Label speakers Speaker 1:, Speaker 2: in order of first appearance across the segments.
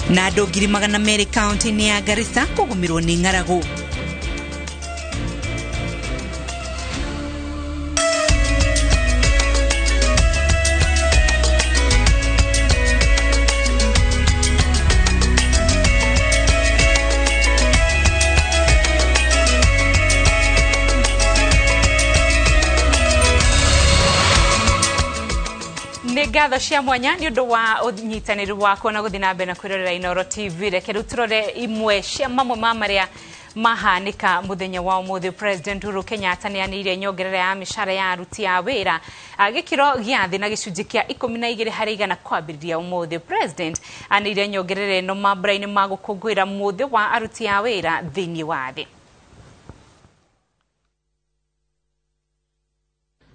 Speaker 1: na andũ 200,000 kaunti-inĩ ya Garissa kũgũmĩrwo nĩ ng'aragu. Ngatho cia mwanya ni undu wa unyitaniri wako na guthina mbere na kwirorera Inooro TV reke ruturore imwe cia mamwe ma maria mahanika muthenya wa umuthi. President Uhuru Kenyatta ni anire nyongerera ya mishara ya aruti a wira agikiro giathi na gicunji kia 12% kwambiriria umuthi. President anire nyongerera no mambura-ini ma gukungwira muthi wa aruti a wira thiini wa thi.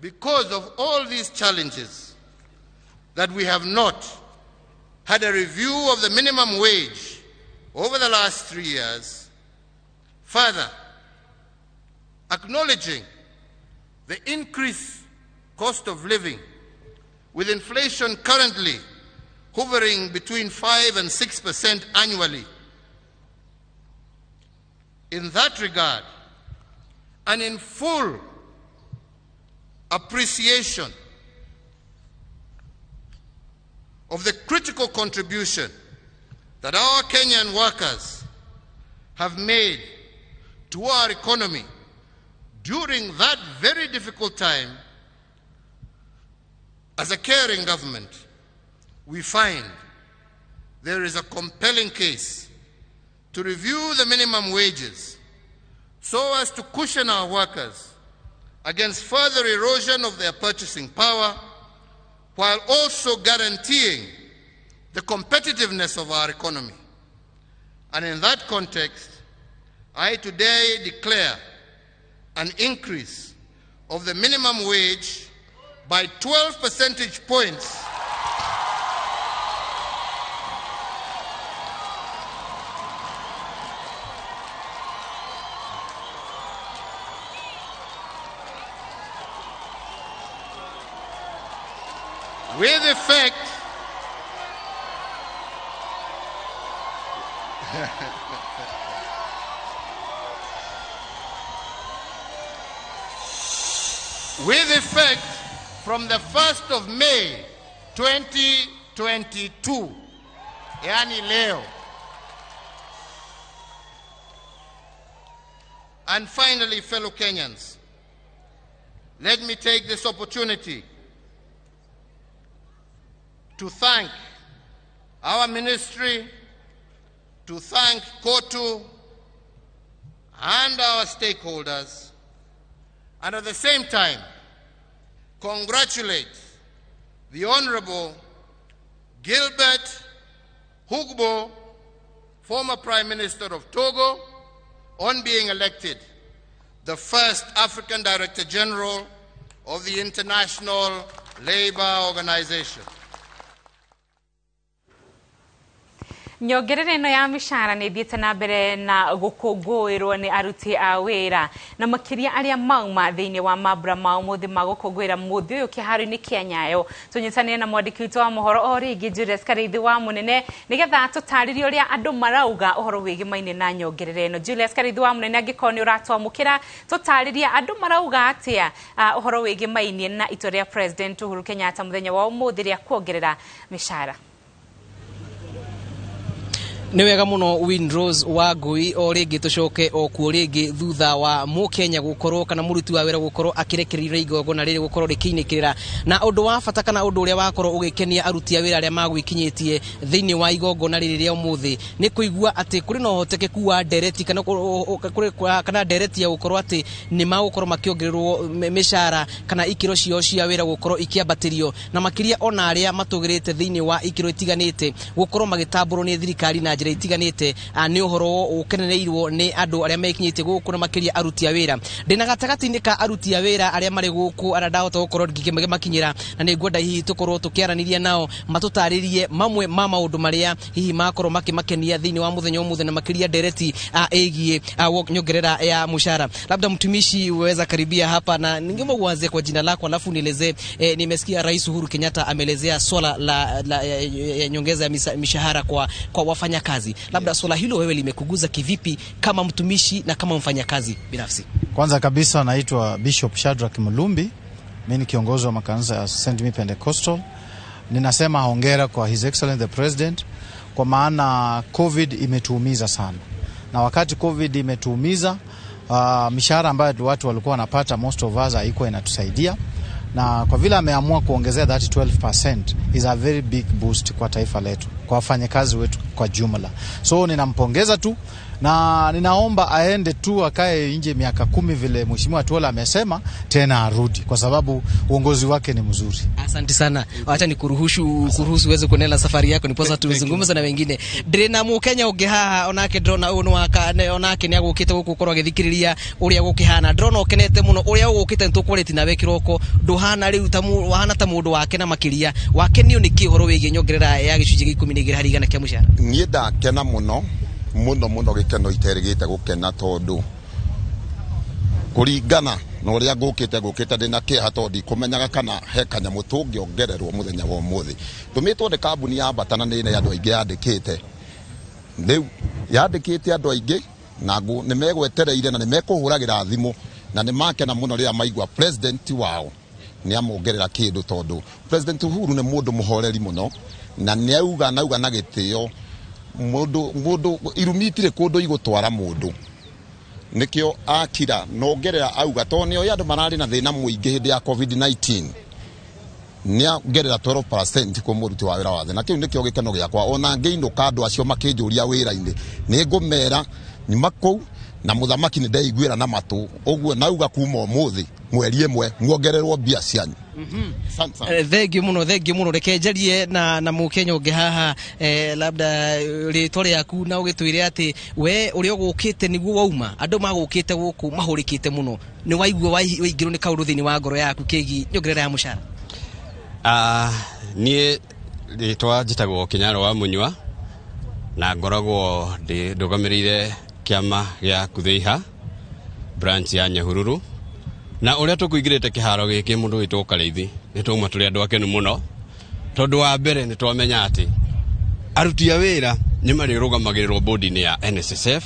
Speaker 2: Because of all these challenges that we have not had a review of the minimum wage over the last 3 years, further acknowledging the increased cost of living, with inflation currently hovering between 5% and 6% annually. In that regard, and in full appreciation of the critical contribution that our Kenyan workers have made to our economy during that very difficult time, as a caring government, we find there is a compelling case to review the minimum wages so as to cushion our workers against further erosion of their purchasing power, while also guaranteeing the competitiveness of our economy. And in that context, I today declare an increase of the minimum wage by 12 percentage points with effect from the 1st of May 2022, yani leo. And finally, fellow Kenyans, let me take this opportunity to thank our ministry, to thank KOTU and our stakeholders, and at the same time, congratulate the Honorable Gilbert Hugbo, former Prime Minister of Togo, on being elected the first African Director General of the International Labour Organization.
Speaker 1: Nyongerera ino ya mishara ni thiete na mbere na gukungwirwo ni aruti a wira na makiria aria mauma thiini wa mambura ma umuthi ma gukungwira muthi uyu kiharo-ini kia Nyayo. Tunyitanire na mwandiki witu wa mohoro o ringi Julius Karithi wa Munene nigetha tutaririe uria andu marauga uhoro wigimaine na nyongerera ino. Julius Karithi wa Munene angikoo ni uratwamukira tutaririe andu marauga atia uhoro wigimaine na itua ria President Uhuru Kenyatta muthenya wa umuthi ria kuongerera mishara.
Speaker 3: Ni wega muno Windrose wa Ngui o ringi tucoke o ku ringi thutha wa Mukenya gukorwo kana muruti wa wira gukorwo akirekerire igongona riri gukorwo rikiinikirira na undu wa bata kana undu uria wakorwo ugikenia aruti a wira aria magwikinyitie thiini wa igongona riri ria umuthi ni kuigua ati kuri no hotekeku wa dereti kana dereti ya gukorwo ati ni magukorwo makiongererwo mishara kana ikiro cio cia wira gukorwo ikiambatirio na makiria ona aria matugirite thiini wa ikiro itiganite gukorwo magitamburwo ni thirikari na itiganite ni uhoro ukenereirwo ni andu aria mekinyite guku na makiria aruti a wira ndina gatagati-ini ka aruti a wira aria mari guku ara ndahota gukorwo ngikemakinyira na ni ngwenda hihi tukorwo tukiaraniria nao matutaririe mamwe ma maundu maria hihi makorwo makimakenia thiini wa muthenya umuthi na makiria dereti egie nyongerera ya mushara. Labda mtumishi uweza karibia hapa na ningeomba uanze kwa jina lako alafu nielezee. Nimesikia Rais Uhuru Kenyatta ameelezea swala la nyongeza ya mishahara kwa wafanya kazi. Labda swala hilo wewe limekuguza kivipi kama mtumishi na kama mfanyakazi binafsi?
Speaker 4: Kwanza kabisa naitwa Bishop Shadrack Mulumbi. Mimi ni kiongozi wa makanisa ya St. Me Pentecostal. Ninasema hongera kwa His Excellency the President, kwa maana COVID imetuumiza sana. Na wakati COVID imetuumiza, mishahara ambayo watu walikuwa wanapata most of us haikuwa inatusaidia. Na kwa vile ameamua kuongezea that 12% is a very big boost kwa taifa letu, kwa wafanyakazi wetu kwa jumla. So ninampongeza tu na ninaomba aende tu akae nje miaka 10 vile Mheshimiwa Tuola amesema, tena arudi kwa sababu uongozi wake ni mzuri.
Speaker 3: Asante sana. Acha nikuruhusu uweze kuendelea safari yako niposa tuzungumze na wengine. Drena mu Kenya ugehaha onake drona uno wakane onake ni agukite gukorwo agithikiriria uria gukihana. Drona ukenete muno uria ugukite ntukoreti nawe kiroko nduhana riu tamu wahana ta mundu wake na makiria wake niyo ni kihoro wege nyongerera ya gicunji 12 hari igana kia mushara.
Speaker 5: Niĩ ndakena muno gikeno iterigite gukena tondu kuringana na uria ngukite ndina kiha tondi kumenyaga kana he kanyamu tungiongererwo muthenya wa umuthi. Tumitwo ni kambuni ya batana ni andu aingi yandikite riu yandikite andu aingi na ni megwetereire na ni mekuhuragira thimu na ni makena muno ria maigwa president wao ni amongerera kindu tondu President Uhuru ni mundu muhoreri muno na ni auga na gitio mundu irumitire kundu igutwara mundu nikio akira nongerera auga toni oya andu marari na thina muingi hindi ya COVID-19 ni ongerera 12% kwa muruti wa wira wathe na kiu nikio gikeno giakwa ona ngeinuka andu acio makinjuria wira-ini ni ngumera nyuma kou na muthamaki ni ndaiguira na matu uguo nauga kuma umuthi mweri imwe muongererwo mbia cianyu.
Speaker 3: Thank you muno rekenjerie na Mukenya ungehaha labda ritore yaku na ugitwire ati we uri ogukite niguo wauma andu magukite guku mahurikite muno ni waigua waigirwo ni kaundu thini wa ngoro yaku kegi nyongerera ya mushara.
Speaker 6: Nie ritwa njitagwo Kinyaro wa Munywa na ngoragwo ndugamirire kiama gya Kutheiha branch ya Nyahururu na uria tukuigirite kiharo giki mundu witwo Kareithi nituma tuli andu akenu muno tondu wa mbere nitwamenya ati aruti a wira ni mari rugamagirirwo bodi ni ya NSSF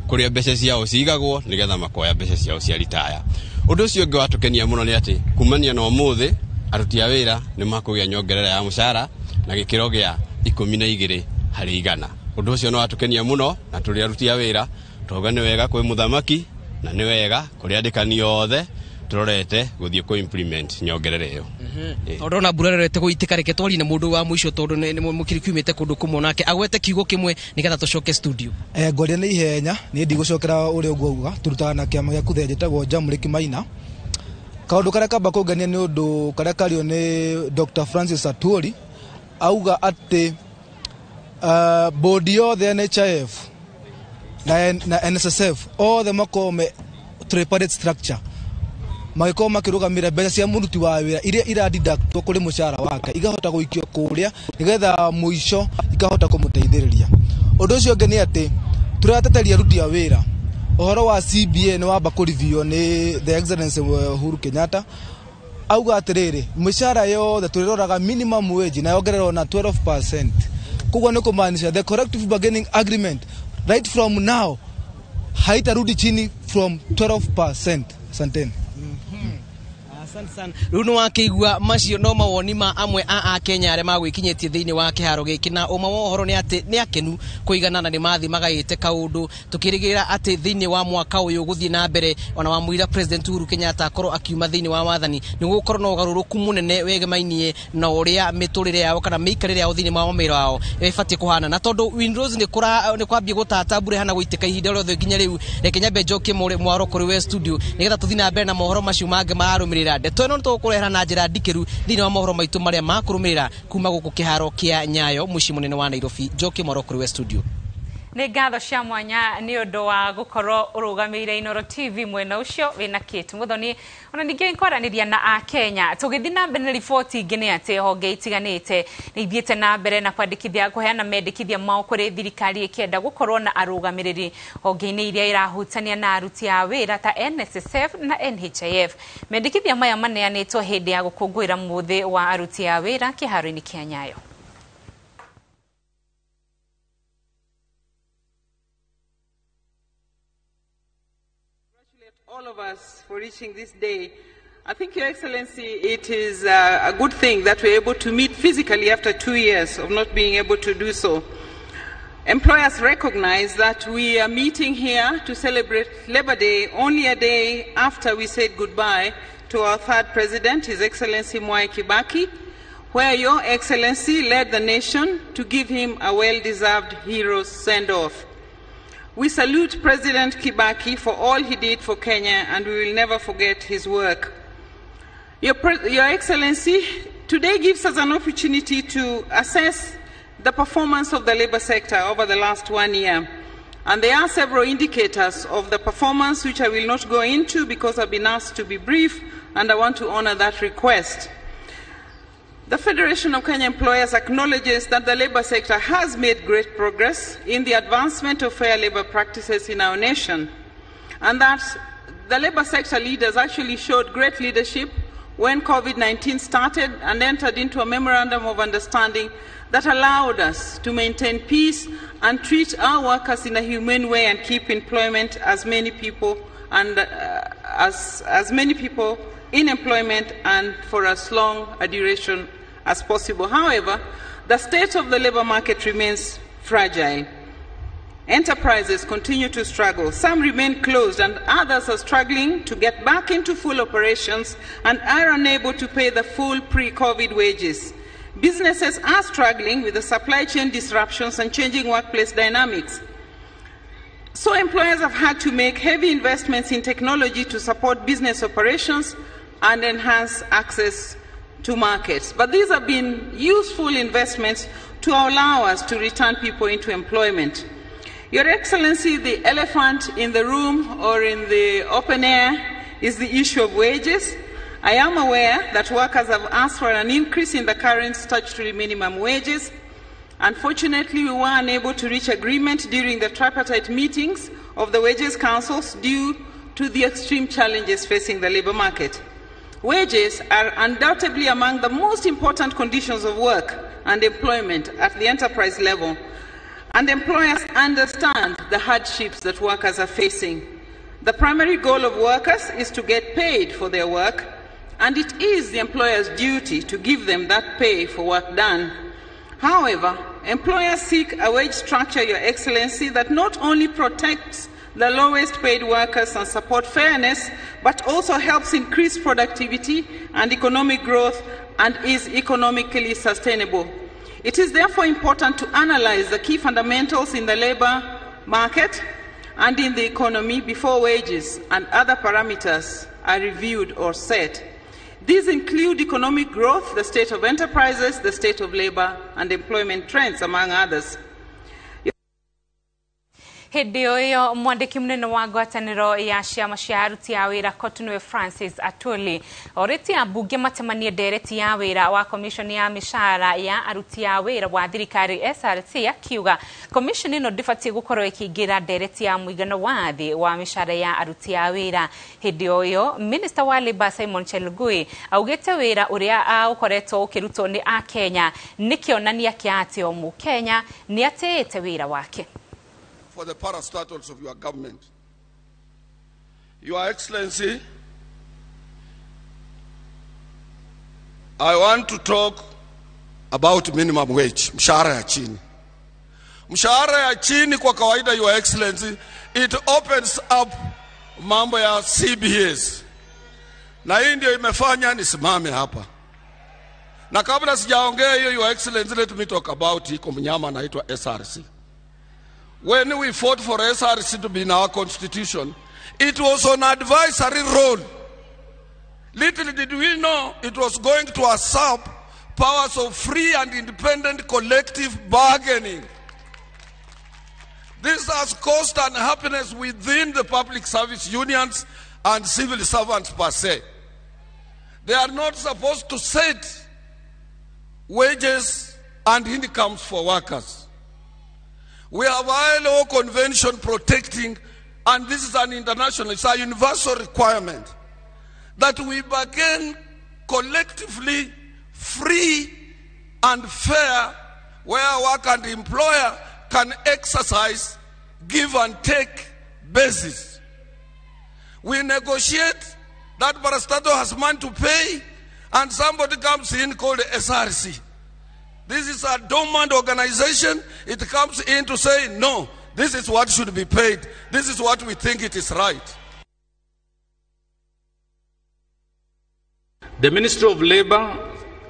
Speaker 6: kuria mbeca ciao cigagwo nigetha makoya mbeca ciao cia retire. Undu ucio ngi watukenia muno ni ati kumania na umuthi aruti a wira ni makugia nyongerera ya mushara na gikiro gia 12 hari igana. Undu ucio no watukenia muno na tuli aruti a wira toga ni wega kwi muthamaki na ni wega kuri andikani othe turorete guthie ku implement nyongerere yo.
Speaker 3: Ndona burerete guitikareke twari ne mundu wa mwisho tondu ni mukirikumite kundu kumwe nake agwete kiugo kimwe nigetha tucoke studio.
Speaker 7: Ngoria ni ihenya ni ndigocokera uri uguo uga turutana kiama gya Kutheiha gitagwo Jamriki Maina. Kaundu karia kamba kugania ni undu karia kario ni Dr. Francis Atwoli auga ati bodi yothe NHIF na NSSF all the makome tripartite structure magiko makirugamira mbeca cia muruti wa wira iria iradeductwo kuri mushara wake igahota guikio kuria nigetha muico ikahota kumuteithiriria. Undu ucio ngeni ati turateteria aruti a wira uhoro wa CBA ni wamba kurivio ni the Excellency Uhuru Kenyatta auga atiriri mushara yothe turiroraga minimum wage na yongererwo na 12%. Kugwa ni kumaanisha the collective bargaining agreement right from now haitarudi chini from 12%. Asanteni.
Speaker 3: Asante sana. Runo wakigwa macio no mawoni ma amwe a Kenya are magwikinyetie thiini wa kiharo giki na uma wohoro ni ati ni akenu kuigana na ni mathi magaite kaundu tukirigira ati thiini wa mwaka uyu guthie na mbere ona wa muira President Uhuru Kenyatta akorwo akiuma thiini wa wathani ni gukorwo no garuruku munene wegemainie na uria miturire yao kana miikarire yao thiini wa mawira wao ibatie kuhana na tondu Windows ni kwambie gutata bure hana guitika ihinda rothe nginya riu rekenya bejoke mwaro kuri we studio nigetha tuthii na mbere na mohoro macio mange marumirira ndeto ino tukurehera na njira ndikiru thiini wa mohoro maitu maria makurumirira kuma guku kiharo kia Nyayo muci munene wa Nairobi Joki mwaro kuri we studio.
Speaker 1: Ni ngatho cia mwanya ni undu wa gukorwo urugamire Inooro TV mwena ucio wina Kate Muthoni ona ningi nkoraniria na a Kenya tugithi na mbere na ripoti ingi ni ati honge itiganite ni ithiete na mbere na kwandikithia kuheana mendekithia mao kuri thirikari ikenda gukorwo na arugamiriri honge-ini iria irahutania na aruti a wira ta NSSF na NHIF. Mendekithia maya maneanitwo hindi ya gukungwira muthi wa aruti a wira kiharo-ini kia Nyayo.
Speaker 8: of us for reaching this day. I think, Your Excellency, it is a good thing that we're able to meet physically after 2 years of not being able to do so. Employers recognize that we are meeting here to celebrate Labor Day only a day after we said goodbye to our third president, His Excellency Mwai Kibaki, where Your Excellency led the nation to give him a well-deserved hero's send-off. We salute President Kibaki for all he did for Kenya, and we will never forget his work. Your Excellency, today gives us an opportunity to assess the performance of the labor sector over the last 1 year. And there are several indicators of the performance which I will not go into because I've been asked to be brief, and I want to honor that request. The Federation of Kenya Employers acknowledges that the labor sector has made great progress in the advancement of fair labor practices in our nation, and that the labor sector leaders actually showed great leadership when COVID-19 started and entered into a memorandum of understanding that allowed us to maintain peace and treat our workers in a humane way and keep employment as many people and as many people in employment and for as long a duration as possible. However, the state of the labor market remains fragile. Enterprises continue to struggle. Some remain closed and others are struggling to get back into full operations and are unable to pay the full pre-COVID wages. Businesses are struggling with the supply chain disruptions and changing workplace dynamics. So employers have had to make heavy investments in technology to support business operations and enhance access to markets. But these have been useful investments to allow us to return people into employment. Your Excellency, the elephant in the room or in the open air is the issue of wages. I am aware that workers have asked for an increase in the current statutory minimum wages. Unfortunately, we were unable to reach agreement during the tripartite meetings of the Wages Councils due to the extreme challenges facing the labour market. Wages are undoubtedly among the most important conditions of work and employment at the enterprise level, and employers understand the hardships that workers are facing. The primary goal of workers is to get paid for their work, and it is the employer's duty to give them that pay for work done. However, employers seek a wage structure, Your Excellency, that not only protects the lowest paid workers and support fairness, but also helps increase productivity and economic growth and is economically sustainable. It is therefore important to analyze the key fundamentals in the labour market and in the economy before wages and other parameters are reviewed or set. These include economic growth, the state of enterprises, the state of labour and employment trends, among others.
Speaker 1: Hindi oyo mwandiki munene wa ngwataniro ya ciama cia aruti a wira Cottonwood Francis Atwoli oreti ambunge matemanie ndereti ya wira wa commission ya mishahara ya aruti a wira wa thirikari SRC akiuga commission ino ndibatiĩ gukorwo ikiingira ndereti ya muigano wa thi wa mishahara ya aruti a wira. Hindi oyo Minister wa Labour Simon Chelugui augite wira uria ukoretwo ukirutwo ni a Kenya ni kionania kia ati o mu Kenya ni atete wira wake.
Speaker 9: For the parastatals of your government. Your Excellency, I want to talk about minimum wage, mshahara ya chini. Mshahara ya chini kwa kawaida, Your Excellency, it opens up mambo ya CBAs. Na hii ndio imefanya nisimame hapa. Na kabla sijaongea hiyo, Your Excellency, let me talk about iko mnyama anaitwa SRC. When we fought for SRC to be in our constitution, it was on advisory role. Little did we know it was going to usurp powers of free and independent collective bargaining. This has caused unhappiness within the public service unions and civil servants per se. They are not supposed to set wages and incomes for workers. We have ILO convention protecting, and this is an international, it's a universal requirement, that we bargain collectively, free and fair, where worker and employer can exercise give and take basis. We negotiate, that parastatal has money to pay, and somebody comes in called the SRC. This is a dormant organization. It comes in to say, no, this is what should be paid. This is what we think it is right.
Speaker 10: The Ministry of Labour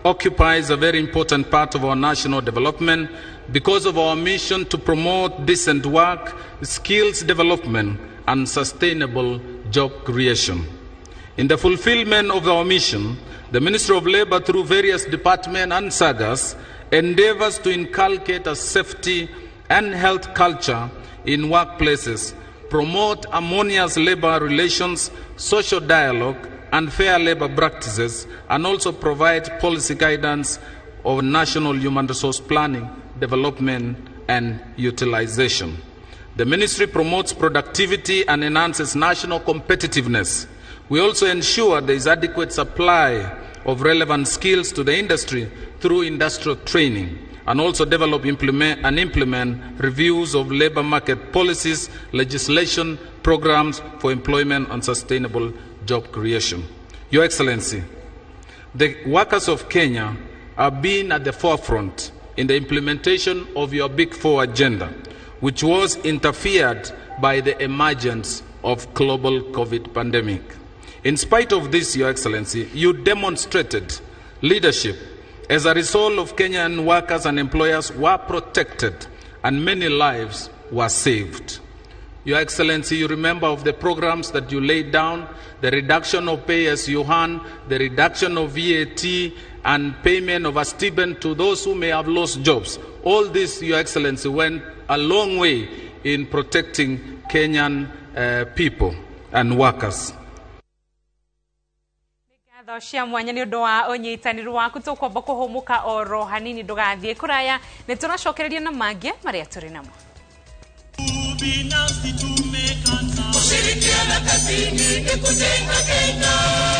Speaker 10: occupies a very important part of our national development because of our mission to promote decent work, skills development, and sustainable job creation. In the fulfillment of our mission, the Ministry of Labour, through various departments and sagas, endeavors to inculcate a safety and health culture in workplaces, promote harmonious labor relations, social dialogue, and fair labor practices, and also provide policy guidance of national human resource planning, development, and utilization. The ministry promotes productivity and enhances national competitiveness. We also ensure there is adequate supply of relevant skills to the industry through industrial training, and also develop and implement reviews of labor market policies, legislation, programs for employment and sustainable job creation. Your Excellency, the workers of Kenya have been at the forefront in the implementation of your Big Four agenda, which was interfered by the emergence of global COVID pandemic. In spite of this, Your Excellency, you demonstrated leadership. As a result of Kenyan workers and employers were protected and many lives were saved. Your Excellency, you remember of the programs that you laid down, the reduction of pay as you earn, the reduction of VAT, and payment of a stipend to those who may have lost jobs. All this, Your Excellency, went a long way in protecting Kenyan people and workers.
Speaker 1: Cia mwanya ni undu wa unyitaniro waku tukwamba kuhumuka oro hanini ndugathie kuraya ni tunacokereria na mangi maria turi namo.
Speaker 11: Binafsi tumekata kushirikiana kazini ni kujenga Kenya.